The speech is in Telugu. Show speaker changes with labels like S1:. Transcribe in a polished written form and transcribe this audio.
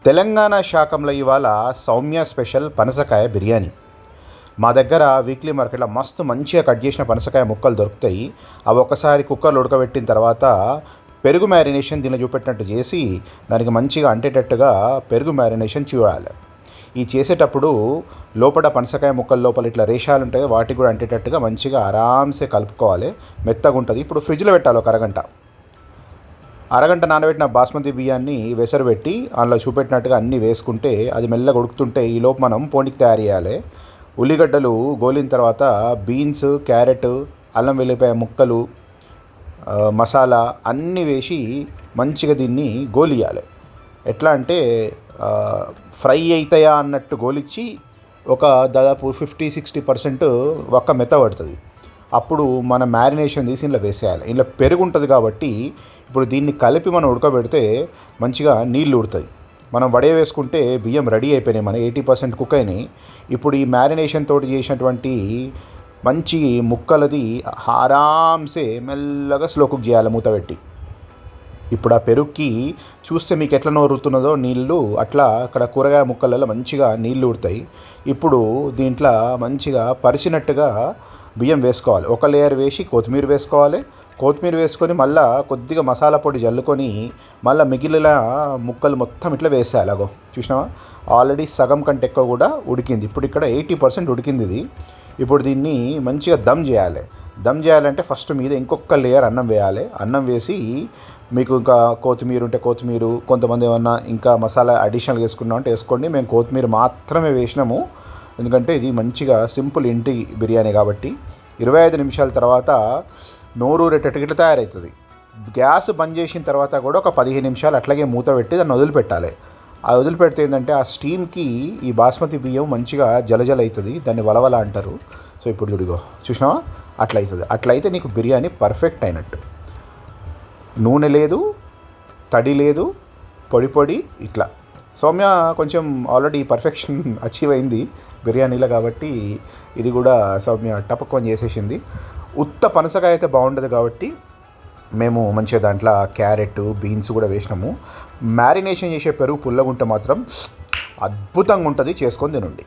S1: తెలంగాణ శాఖంలో ఇవాళ సౌమ్య స్పెషల్ పనసకాయ బిర్యానీ. మా దగ్గర వీక్లీ మార్కెట్లో మస్తు మంచిగా కట్ చేసిన పనసకాయ ముక్కలు దొరుకుతాయి. అవి ఒకసారి కుక్కర్లో ఉడకబెట్టిన తర్వాత పెరుగు మ్యారినేషన్ దీనిలో చూపెట్టినట్టు చేసి దానికి మంచిగా అంటేటట్టుగా పెరుగు మ్యారినేషన్ చూడాలి. ఈ చేసేటప్పుడు లోపల పనసకాయ ముక్కల లోపల ఇట్లా రేషాలు ఉంటాయి, వాటికి కూడా అంటేటట్టుగా మంచిగా ఆరామ్సే కలుపుకోవాలి. మెత్తగా ఉంటుంది. ఇప్పుడు ఫ్రిడ్జ్లో పెట్టాలి ఒక అరగంట నానబెట్టిన బాస్మతి బియ్యాన్ని వెసరు పెట్టి అందులో చూపెట్టినట్టుగా అన్నీ వేసుకుంటే అది మెల్లగా ఉడుకుతుంటే ఈలోపు మనం పోనీకి తయారు చేయాలి. ఉల్లిగడ్డలు గోలిన తర్వాత బీన్స్, క్యారెట్, అల్లం వెల్లిపాయ ముక్కలు, మసాలా అన్నీ వేసి మంచిగా దీన్ని గోలియాలి. ఎట్లా అంటే ఫ్రై అవుతాయా అన్నట్టు గోలిచ్చి ఒక దాదాపు 50-60% ఒక్క మెత్త పడుతుంది. అప్పుడు మన మ్యారినేషన్ తీసి ఇంట్లో వేసేయాలి. ఇంట్లో పెరుగు ఉంటుంది కాబట్టి ఇప్పుడు దీన్ని కలిపి మనం ఉడకబెడితే మంచిగా నీళ్ళు ఉడుతుంది. మనం వడే వేసుకుంటే బియ్యం రెడీ అయిపోయినాయి, మన 80% కుక్ అయినాయి. ఇప్పుడు ఈ మ్యారినేషన్ తోటి చేసినటువంటి మంచి ముక్కలది ఆరామ్సే మెల్లగా స్లో కుక్ చేయాలి మూత పెట్టి. ఇప్పుడు ఆ పెరుగుకి చూస్తే మీకు ఎట్లా నోరుతున్నదో నీళ్ళు, అట్లా అక్కడ కూరగాయ ముక్కలలో మంచిగా నీళ్ళు ఉడతాయి. ఇప్పుడు దీంట్లో మంచిగా పరిచినట్టుగా బియ్యం వేసుకోవాలి. ఒక లేయర్ వేసి కొత్తిమీర వేసుకోవాలి. కొత్తిమీర వేసుకొని మళ్ళీ కొద్దిగా మసాలా పొడి జల్లుకొని మళ్ళీ మిగిలిన ముక్కలు మొత్తం ఇట్లా వేసేయాలి. అగో చూసినావా, ఆల్రెడీ సగం కంటే ఎక్కువ కూడా ఉడికింది. ఇప్పుడు ఇక్కడ 80% ఉడికింది ఇది. ఇప్పుడు దీన్ని మంచిగా దమ్ చేయాలి. దమ్ చేయాలంటే ఫస్ట్ మీద ఇంకొక లేయర్ అన్నం వేయాలి. అన్నం వేసి మీకు ఇంకా కొత్తిమీర ఉంటే కొత్తిమీర, కొంతమంది ఏమన్నా ఇంకా మసాలా అడిషనల్ వేసుకున్నాం అంటే వేసుకోండి. మేము కొత్తిమీర మాత్రమే వేసినాము, ఎందుకంటే ఇది మంచిగా సింపుల్ ఇంటి బిర్యానీ కాబట్టి. 25 నిమిషాల తర్వాత నోరూరేటట్టు ఇట్లా తయారవుతుంది. గ్యాస్ బంద్ చేసిన తర్వాత కూడా ఒక 15 నిమిషాలు అట్లాగే మూత పెట్టి దాన్ని వదిలిపెట్టాలి. ఆ వదిలిపెడితే ఏంటంటే ఆ స్టీమ్కి ఈ బాస్మతి బియ్యం మంచిగా జలజల అవుతుంది, దాన్ని వలవల అంటారు. సో ఇప్పుడు చూడిగో చూసినావా, అట్లా అవుతుంది. అట్లయితే నీకు బిర్యానీ పర్ఫెక్ట్ అయినట్టు. నూనె లేదు, తడి లేదు, పొడి పొడి ఇట్లా. సౌమ్య కొంచెం ఆల్రెడీ పర్ఫెక్షన్ అచీవ్ అయింది బిర్యానీలో కాబట్టి ఇది కూడా సౌమ్య టపక్కొని చేసేసింది. ఉత్త పనసకాయ అయితే బాగుండదు కాబట్టి మేము మంచిగా దాంట్లో క్యారెట్, బీన్స్ కూడా వేసినాము. మ్యారినేషన్ చేసే పెరుగు పుల్లగుంటే మాత్రం అద్భుతంగా ఉంటుంది, చేసుకొని తినండి.